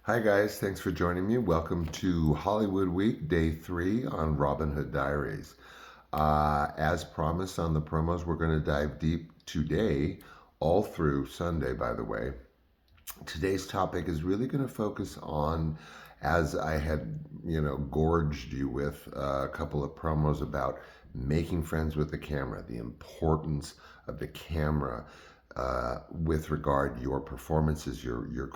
Hi, guys. Thanks for joining me. Welcome to Hollywood Week, Day 3 on Robin Hood Diaries. As promised on the promos, we're going to dive deep today, all through Sunday, by the way. Today's topic is really going to focus on, as I had, gorged you with a couple of promos about making friends with the camera, the importance of the camera with regard your performances, your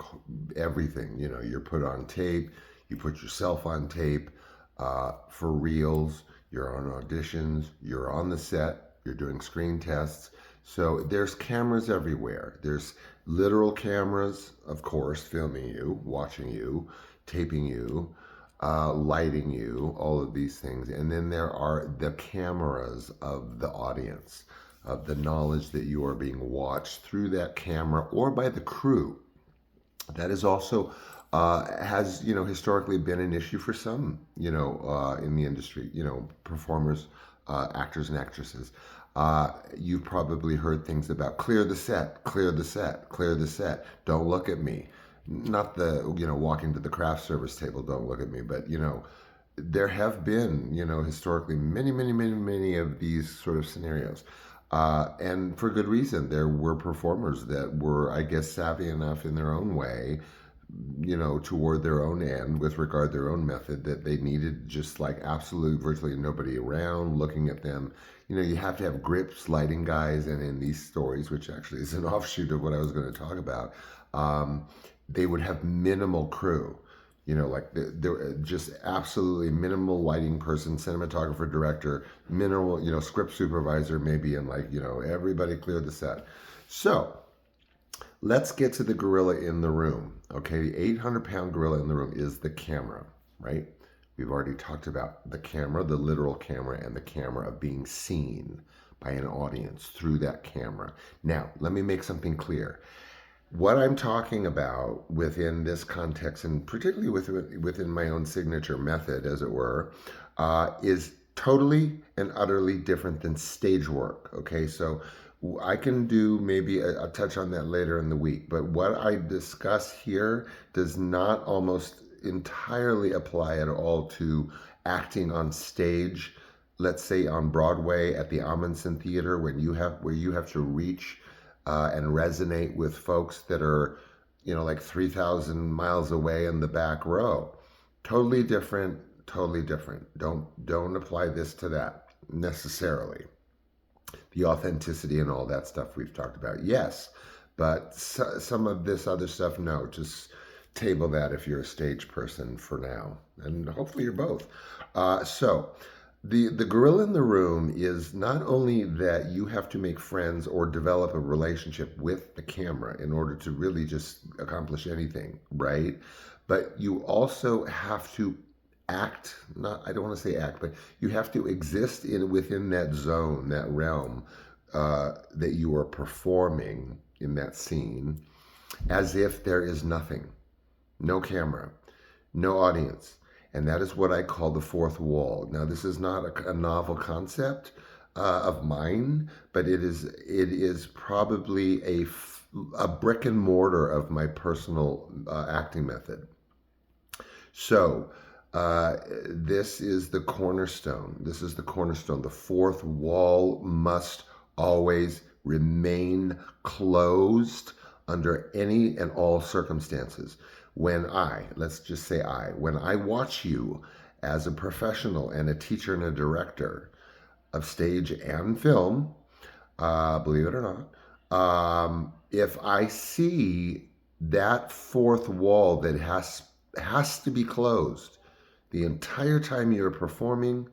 everything. You're put on tape, you put yourself on tape for reels. You're on auditions, you're on the set, you're doing screen tests. So there's cameras everywhere. There's literal cameras, of course, filming you, watching you, taping you, lighting you, all of these things. And then there are the cameras of the audience, of the knowledge that you are being watched through that camera or by the crew. That is also has historically been an issue for some in the industry, performers, actors and actresses. You've probably heard things about clear the set, clear the set, clear the set, don't look at me. Not the walking to the craft service table, don't look at me, but there have been historically many of these sort of scenarios. And for good reason. There were performers that were, I guess, savvy enough in their own way, toward their own end with regard to their own method, that they needed just like absolute virtually nobody around looking at them. You have to have grips, lighting guys, and in these stories, which actually is an offshoot of what I was going to talk about, they would have minimal crew. Like they're just absolutely minimal lighting person, cinematographer, director, minimal, script supervisor, maybe, and everybody cleared the set. So let's get to the gorilla in the room. Okay, the 800-pound gorilla in the room is the camera, right? We've already talked about the camera, the literal camera, and the camera of being seen by an audience through that camera. Now, let me make something clear. What I'm talking about within this context, and particularly within my own signature method, as it were, is totally and utterly different than stage work. Okay, so I can do maybe a touch on that later in the week, but what I discuss here does not almost entirely apply at all to acting on stage. Let's say on Broadway at the Amundsen Theater, when where you have to reach and resonate with folks that are, like 3,000 miles away in the back row. Totally different, totally different. Don't apply this to that necessarily. The authenticity and all that stuff we've talked about, yes, but some of this other stuff, no. Just table that if you're a stage person for now, and hopefully you're both. So the gorilla in the room is not only that you have to make friends or develop a relationship with the camera in order to really just accomplish anything, right? But you also have to act, not, I don't want to say act, but you have to exist within that zone, that realm that you are performing in that scene, as if there is nothing, no camera, no audience. And that is what I call the fourth wall. Now, this is not a novel concept of mine, but it is probably a brick and mortar of my personal acting method. So this is the cornerstone. This is the cornerstone. The fourth wall must always remain closed under any and all circumstances. Let's just say when I watch you as a professional and a teacher and a director of stage and film, believe it or not, if I see that fourth wall that has to be closed the entire time you're performing,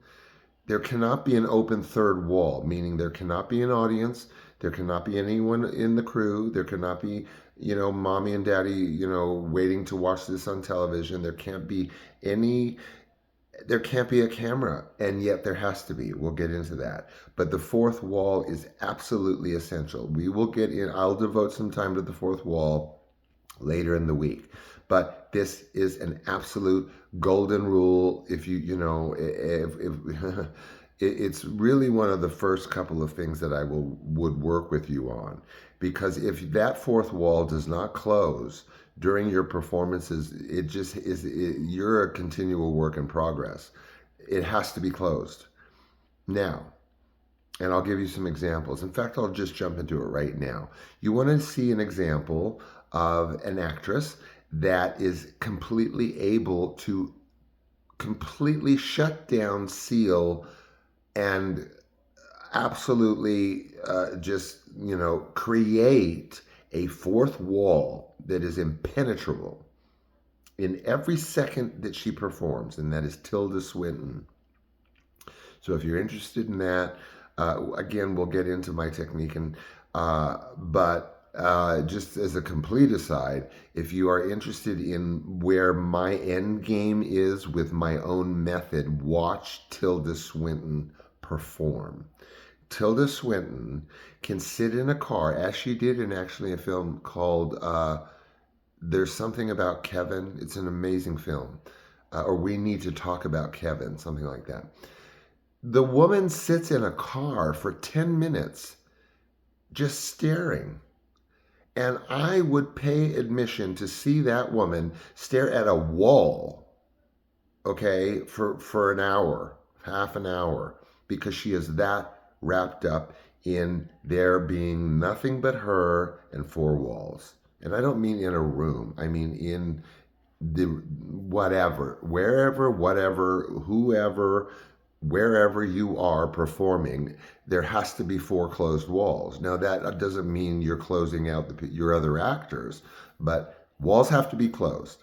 there cannot be an open third wall, meaning there cannot be an audience, there cannot be anyone in the crew, there cannot be, mommy and daddy, waiting to watch this on television. There can't be a camera, and yet there has to be. We'll get into that. But the fourth wall is absolutely essential. We will get in, I'll devote some time to the fourth wall later in the week. But this is an absolute golden rule. If if it's really one of the first couple of things that would work with you on, because if that fourth wall does not close, during your performances, it just is, you're a continual work in progress. It has to be closed. Now, and I'll give you some examples. In fact, I'll just jump into it right now. You want to see an example of an actress that is completely able to completely shut down, seal, and absolutely just, create a fourth wall that is impenetrable in every second that she performs, and that is Tilda Swinton. So if you're interested in that, again, we'll get into my technique, but just as a complete aside, if you are interested in where my end game is with my own method, watch Tilda Swinton perform. Tilda Swinton can sit in a car, as she did in actually a film called There's Something About Kevin. It's an amazing film. Or We Need to Talk About Kevin, something like that. The woman sits in a car for 10 minutes just staring. And I would pay admission to see that woman stare at a wall, okay, for an hour, half an hour, because she is that wrapped up in there being nothing but her and four walls. And I don't mean in a room, I mean in the whatever, wherever, whatever, whoever, wherever you are performing, there has to be four closed walls. Now, that doesn't mean you're closing out your other actors, but walls have to be closed.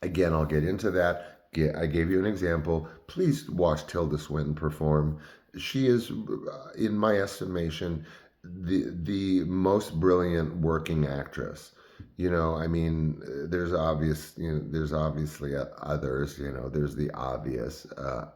Again, I'll get into that. I gave you an example. Please watch Tilda Swinton perform. She is, in my estimation, the most brilliant working actress. I mean, there's obviously others. There's the obvious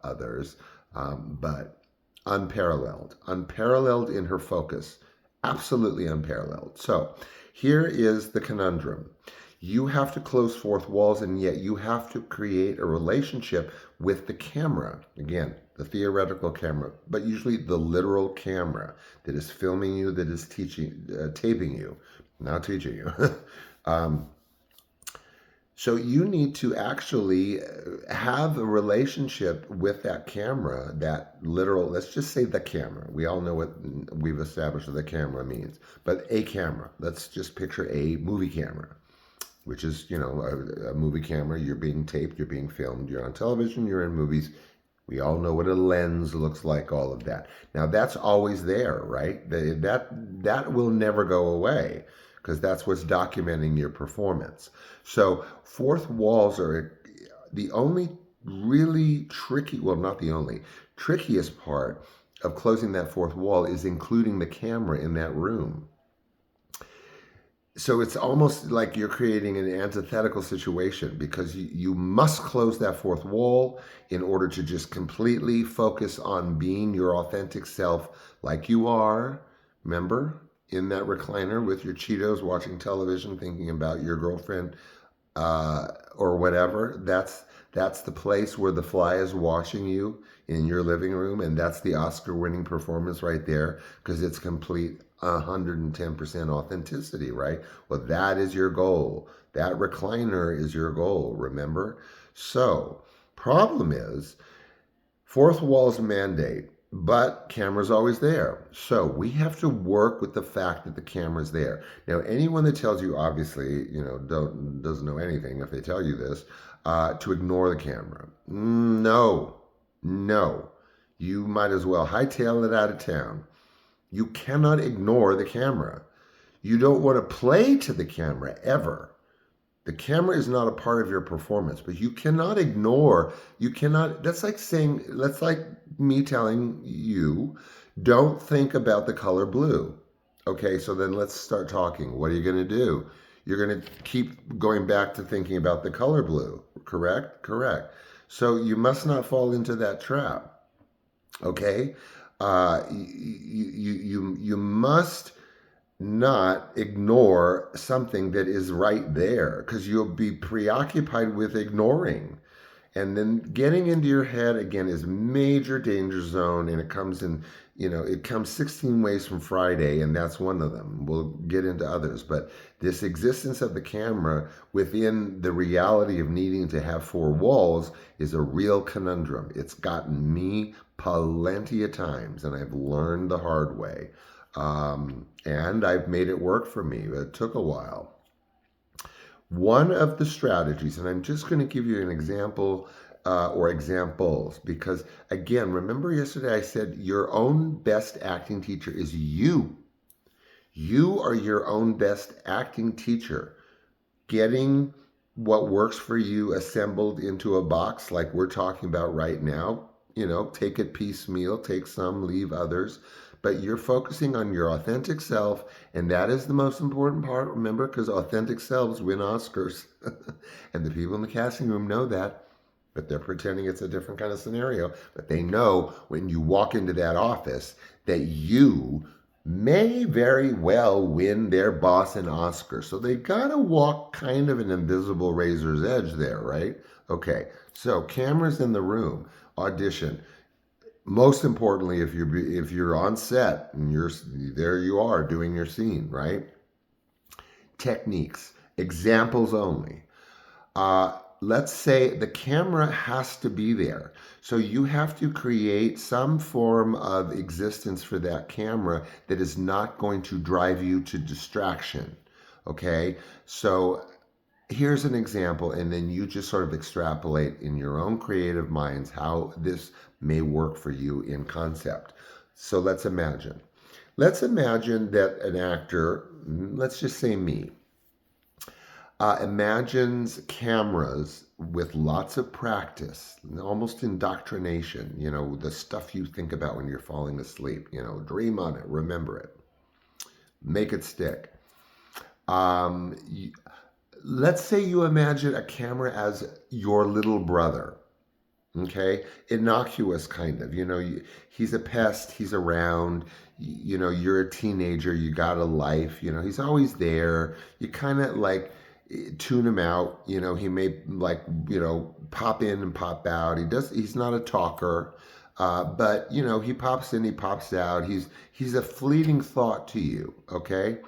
others, but unparalleled in her focus, absolutely unparalleled. So here is the conundrum. You have to close fourth walls, and yet you have to create a relationship with the camera. Again, the theoretical camera, but usually the literal camera that is filming you, that is taping you, not teaching you. So you need to actually have a relationship with that camera, that literal, let's just say the camera. We all know what we've established what the camera means, but a camera. Let's just picture a movie camera, which is, a movie camera. You're being taped, you're being filmed, you're on television, you're in movies. We all know what a lens looks like, all of that. Now, that's always there, right? That will never go away because that's what's documenting your performance. So fourth walls are the only really tricky, well, not the only, trickiest part of closing that fourth wall is including the camera in that room. So it's almost like you're creating an antithetical situation because you must close that fourth wall in order to just completely focus on being your authentic self like you are. Remember, in that recliner with your Cheetos watching television, thinking about your girlfriend or whatever. That's the place where the fly is watching you in your living room, and that's the Oscar-winning performance right there because it's complete 110% authenticity, right? Well, that is your goal. That recliner is your goal, remember? So, problem is, fourth wall's mandate, but camera's always there. So we have to work with the fact that the camera's there. Now, anyone that tells you, obviously, doesn't know anything if they tell you this, to ignore the camera. No. You might as well hightail it out of town. You cannot ignore the camera. You don't want to play to the camera ever. The camera is not a part of your performance, but you cannot ignore, that's like me telling you, don't think about the color blue. Okay, so then let's start talking. What are you going to do? You're going to keep going back to thinking about the color blue, correct? Correct. So you must not fall into that trap. Okay? You must not ignore something that is right there because you'll be preoccupied with ignoring. And then getting into your head again is major danger zone, and it comes in, it comes 16 ways from Friday, and that's one of them. We'll get into others, but this existence of the camera within the reality of needing to have four walls is a real conundrum. It's gotten me plenty of times, and I've learned the hard way. And I've made it work for me. It took a while. One of the strategies, and I'm just going to give you an example or examples, because again, remember yesterday I said your own best acting teacher is you. You are your own best acting teacher. Getting what works for you assembled into a box like we're talking about right now. Take it piecemeal, take some, leave others. But you're focusing on your authentic self, and that is the most important part, remember, because authentic selves win Oscars. And the people in the casting room know that, but they're pretending it's a different kind of scenario. But they know when you walk into that office that you may very well win their boss an Oscar. So they gotta walk kind of an invisible razor's edge there, right? Okay, so cameras in the room, audition. Most importantly, if you're on set and you're there, you are doing your scene, right? Techniques, examples only. Let's say the camera has to be there. So you have to create some form of existence for that camera that is not going to drive you to distraction. Okay? So here's an example, and then you just sort of extrapolate in your own creative minds how this may work for you in concept. So let's imagine. Let's imagine that an actor, let's just say me, imagines cameras with lots of practice, almost indoctrination, the stuff you think about when you're falling asleep, dream on it, remember it, make it stick. Um, let's say you imagine a camera as your little brother. Okay, innocuous kind of, he's a pest, he's around, you're a teenager, you got a life, he's always there. You kind of like tune him out, he may like, pop in and pop out. He's not a talker, but he pops in, he pops out. He's a fleeting thought to you. Okay,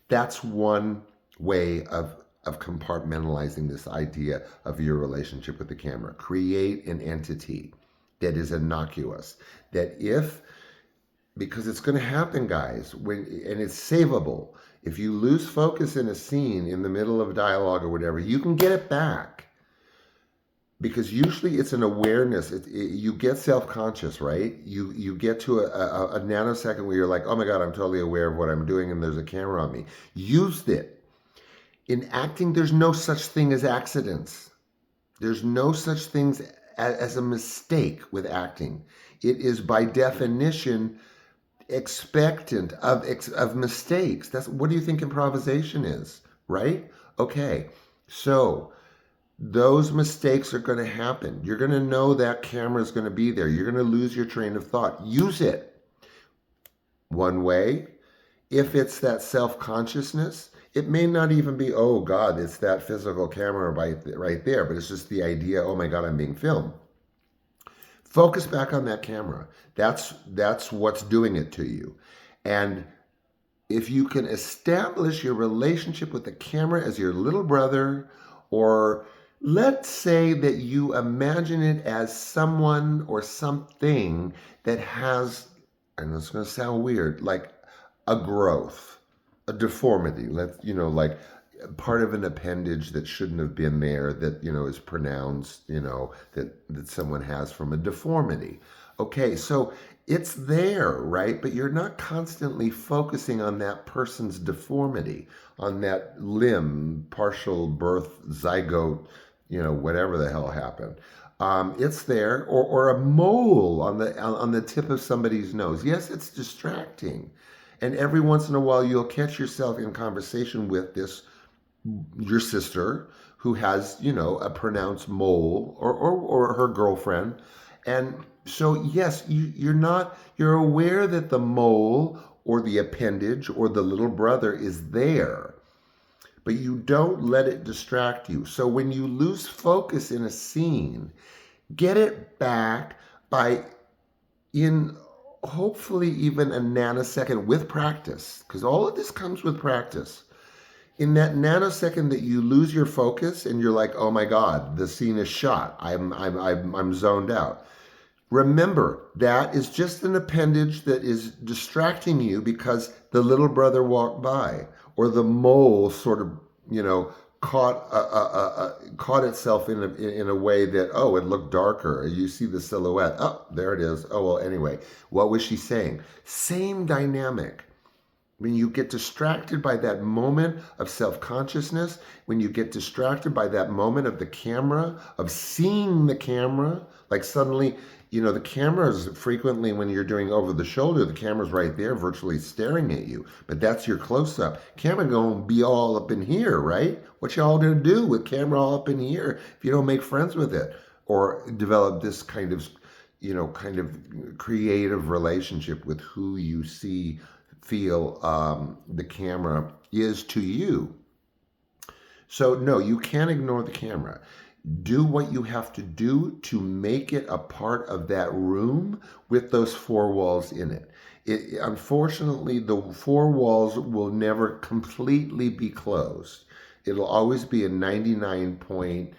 that's one way of compartmentalizing this idea of your relationship with the camera. Create an entity that is innocuous, that because it's going to happen, guys, and it's savable. If you lose focus in a scene in the middle of a dialogue or whatever, you can get it back. Because usually it's an awareness. You get self-conscious, right? You get to a nanosecond where you're like, oh my God, I'm totally aware of what I'm doing and there's a camera on me. Use it. In acting, there's no such thing as accidents. There's no such things as a mistake with acting. It is by definition expectant of mistakes. That's what do you think improvisation is, right? Okay, so those mistakes are going to happen. You're going to know that camera is going to be there. You're going to lose your train of thought. Use it. One way, if it's that self-consciousness, it may not even be, oh God, it's that physical camera right there, but it's just the idea, oh my God, I'm being filmed. Focus back on that camera. That's what's doing it to you. And if you can establish your relationship with the camera as your little brother, or let's say that you imagine it as someone or something that has, and it's going to sound weird, like a growth, a deformity, like part of an appendage that shouldn't have been there, that is pronounced, that someone has from a deformity. Okay, so it's there, right? But you're not constantly focusing on that person's deformity, on that limb, partial birth, zygote, whatever the hell happened. It's there, or a mole on the tip of somebody's nose. Yes, it's distracting, and every once in a while you'll catch yourself in conversation with your sister who has a pronounced mole, or her girlfriend. And so yes, you're aware that the mole or the appendage or the little brother is there, but you don't let it distract you. So when you lose focus in a scene, get it back by in hopefully even a nanosecond with practice, because all of this comes with practice. In that nanosecond that you lose your focus and you're like, oh my God, the scene is shot. I'm zoned out. Remember, that is just an appendage that is distracting you because the little brother walked by, or the mole sort of, you know, caught itself in a way that, oh, it looked darker. You see the silhouette. Oh, there it is. Oh well. Anyway, what was she saying? Same dynamic. When you get distracted by that moment of self consciousness, when you get distracted by that moment of the camera, of seeing the camera, like suddenly, you know, the camera is frequently when you're doing over the shoulder, the camera's right there virtually staring at you. But that's your close up. Camera gonna be all up in here, right? What y'all gonna do with camera all up in here if you don't make friends with it or develop this kind of, you know, kind of creative relationship with who you see feel the camera is to you. So, no, you can't ignore the camera. Do what you have to do to make it a part of that room with those four walls in it. Unfortunately, the four walls will never completely be closed. It'll always be a 99 point,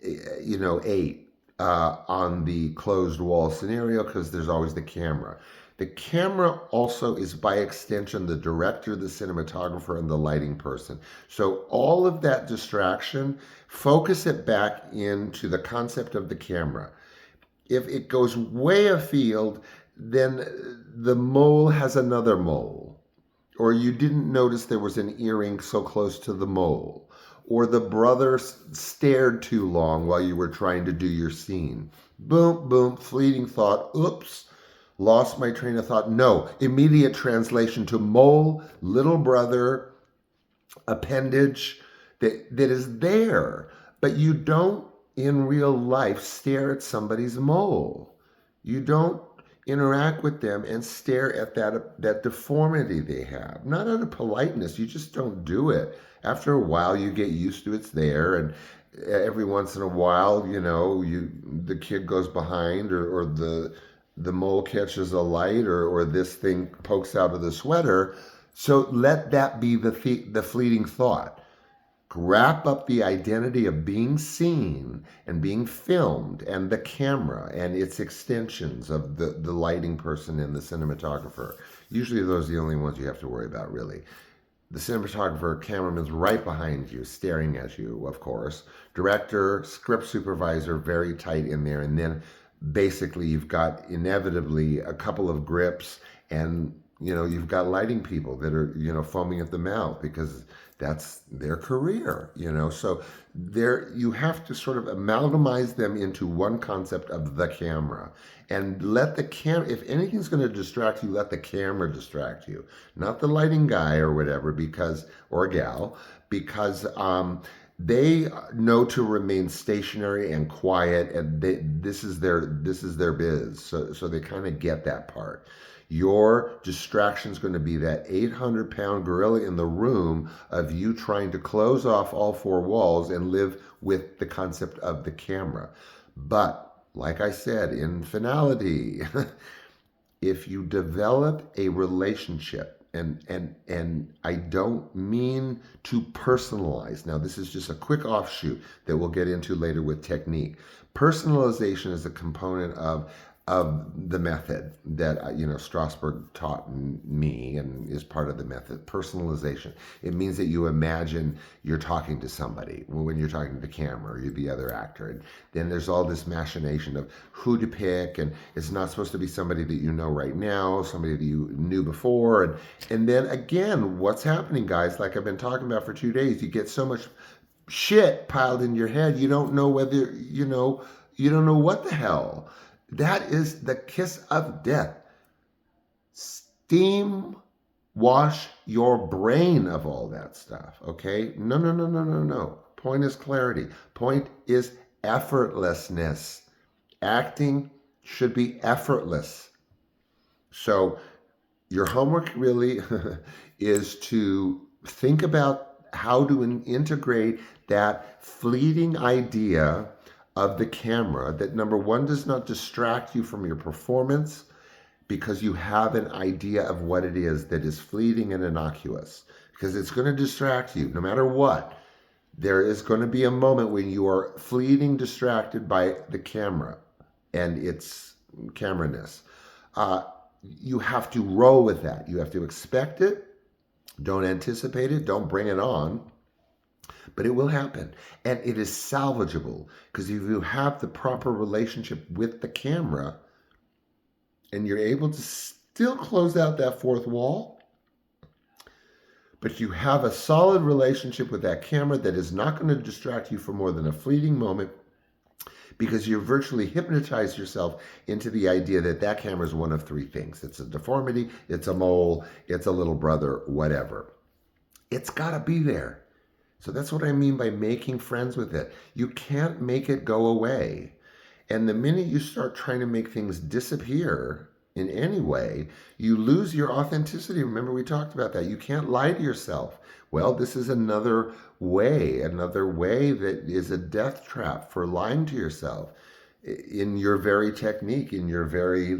you know, 8 on the closed wall scenario because there's always the camera. The camera also is by extension the director, the cinematographer, and the lighting person. So all of that distraction, focus it back into the concept of the camera. If it goes way afield, then the mole has another mole, or you didn't notice there was an earring so close to the mole, or the brother stared too long while you were trying to do your scene. Boom, boom, fleeting thought, oops, lost my train of thought. No, immediate translation to mole, little brother, appendage that is there. But you don't in real life stare at somebody's mole. You don't interact with them and stare at that deformity they have. Not out of politeness, you just don't do it. After a while you get used to it's there, and every once in a while, you know, the kid goes behind, or the mole catches a light, or this thing pokes out of the sweater. So let that be the fleeting thought. Wrap up the identity of being seen and being filmed and the camera and its extensions of the lighting person and the cinematographer. Usually those are the only ones you have to worry about, really. The cinematographer, cameraman's right behind you, staring at you, of course. Director, script supervisor, very tight in there. And then basically you've got inevitably a couple of grips, and you know, you've got lighting people that are, you know, foaming at the mouth because that's their career, you know. So there you have to sort of amalgamize them into one concept of the camera, and let the camera, if anything's going to distract you, let the camera distract you, not the lighting guy or whatever, because, or gal, because they know to remain stationary and quiet, and this is their biz. So they kind of get that part. Your distraction is going to be that 800-pound gorilla in the room of you trying to close off all four walls and live with the concept of the camera. But like I said, in finality, if you develop a relationship, and I don't mean to personalize. Now, this is just a quick offshoot that we'll get into later with technique. Personalization is a component of the method that, you know, Strasberg taught me and is part of the method. Personalization. It means that you imagine you're talking to somebody when you're talking to the camera, or you're the other actor. And then there's all this machination of who to pick, and it's not supposed to be somebody that you know right now, somebody that you knew before. And then again, what's happening, guys, like I've been talking about for 2 days, you get so much shit piled in your head, you don't know whether, you know, you don't know what the hell. That is the kiss of death. Steam wash your brain of all that stuff, okay? No, no, no, no, no, no. Point is clarity. Point is effortlessness. Acting should be effortless. So your homework really is to think about how to integrate that fleeting idea of the camera that, number one, does not distract you from your performance because you have an idea of what it is that is fleeting and innocuous, because it's going to distract you no matter what. There is going to be a moment when you are fleeting distracted by the camera and its camera-ness. You have to roll with that. You have to expect it. Don't anticipate it. Don't bring it on. But it will happen. And it is salvageable because if you have the proper relationship with the camera and you're able to still close out that fourth wall, but you have a solid relationship with that camera that is not going to distract you for more than a fleeting moment, because you virtually hypnotize yourself into the idea that that camera is one of three things. It's a deformity, it's a mole, it's a little brother, whatever. It's got to be there. So that's what I mean by making friends with it. You can't make it go away. And the minute you start trying to make things disappear in any way, you lose your authenticity. Remember, we talked about that. You can't lie to yourself. Well, this is another way that is a death trap for lying to yourself in your very technique, in your very,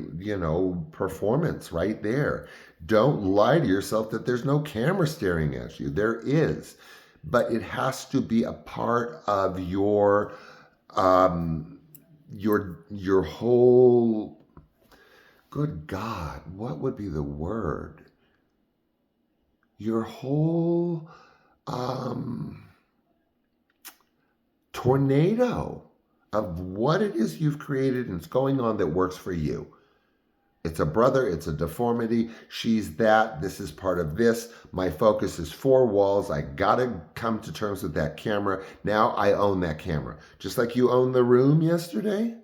performance right there. Don't lie to yourself that there's no camera staring at you. There is. But it has to be a part of your whole, good God, what would be the word? Your whole tornado of what it is you've created and it's going on that works for you. It's a brother, it's a deformity, she's that, this is part of this, my focus is four walls, I gotta come to terms with that camera, now I own that camera. Just like you owned the room yesterday,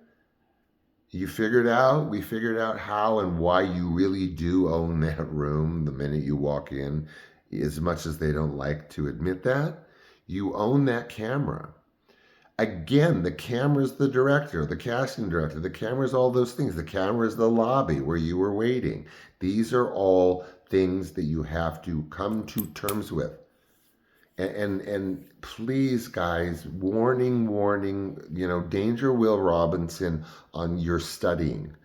we figured out how and why you really do own that room the minute you walk in, as much as they don't like to admit that. You own that camera. Again, the camera's the director, the casting director, the camera's all those things. The camera's the lobby where you were waiting. These are all things that you have to come to terms with. And please, guys, warning, danger Will Robinson on your studying.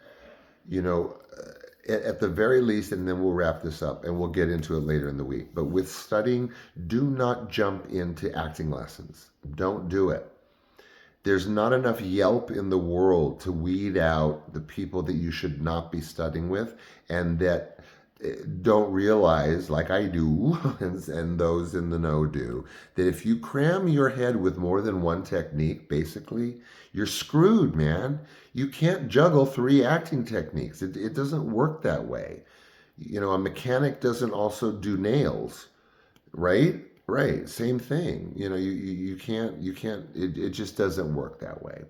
At the very least, and then we'll wrap this up and we'll get into it later in the week. But with studying, do not jump into acting lessons. Don't do it. There's not enough Yelp in the world to weed out the people that you should not be studying with and that don't realize, like I do, and those in the know do, that if you cram your head with more than one technique, basically, you're screwed, man. You can't juggle three acting techniques. It doesn't work that way. A mechanic doesn't also do nails, right? Right, same thing. You can't. It just doesn't work that way.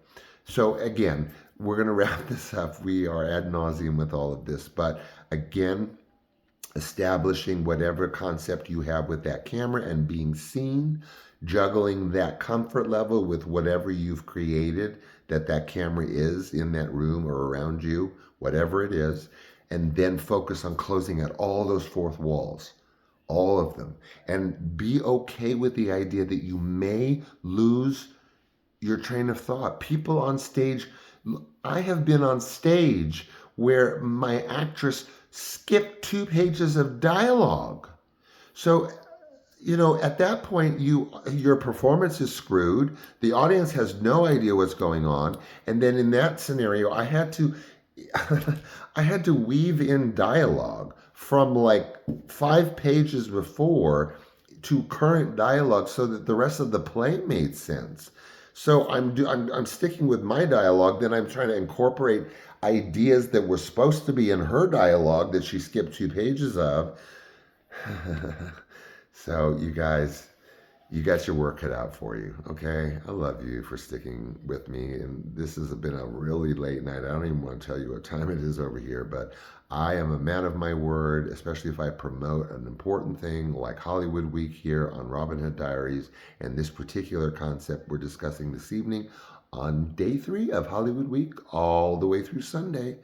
So again, we're going to wrap this up. We are ad nauseum with all of this, but again, establishing whatever concept you have with that camera and being seen, juggling that comfort level with whatever you've created that camera is in that room or around you, whatever it is, and then focus on closing out all those fourth walls. All of them. And be okay with the idea that you may lose your train of thought. People on stage, I have been on stage where my actress skipped 2 pages of dialogue. So, at that point, your performance is screwed. The audience has no idea what's going on. And then in that scenario, I had to weave in dialogue from like 5 pages before to current dialogue so that the rest of the play made sense. So I'm sticking with my dialogue, then I'm trying to incorporate ideas that were supposed to be in her dialogue that she skipped 2 pages of. So you guys, you got your work cut out for you, okay? I love you for sticking with me, and this has been a really late night. I don't even want to tell you what time it is over here, but I am a man of my word, especially if I promote an important thing like Hollywood Week here on Robin Hood Diaries, and this particular concept we're discussing this evening on day 3 of Hollywood Week, all the way through Sunday.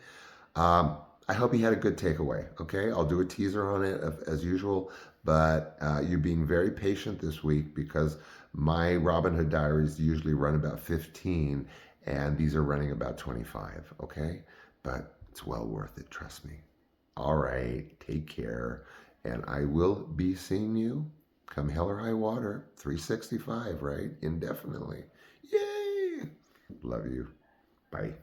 I hope you had a good takeaway, okay? I'll do a teaser on it as usual, but you're being very patient this week because my Robinhood Diaries usually run about 15 and these are running about 25, okay? But it's well worth it, trust me. All right, take care, and I will be seeing you come hell or high water, 365, right? Indefinitely. Yay! Love you. Bye.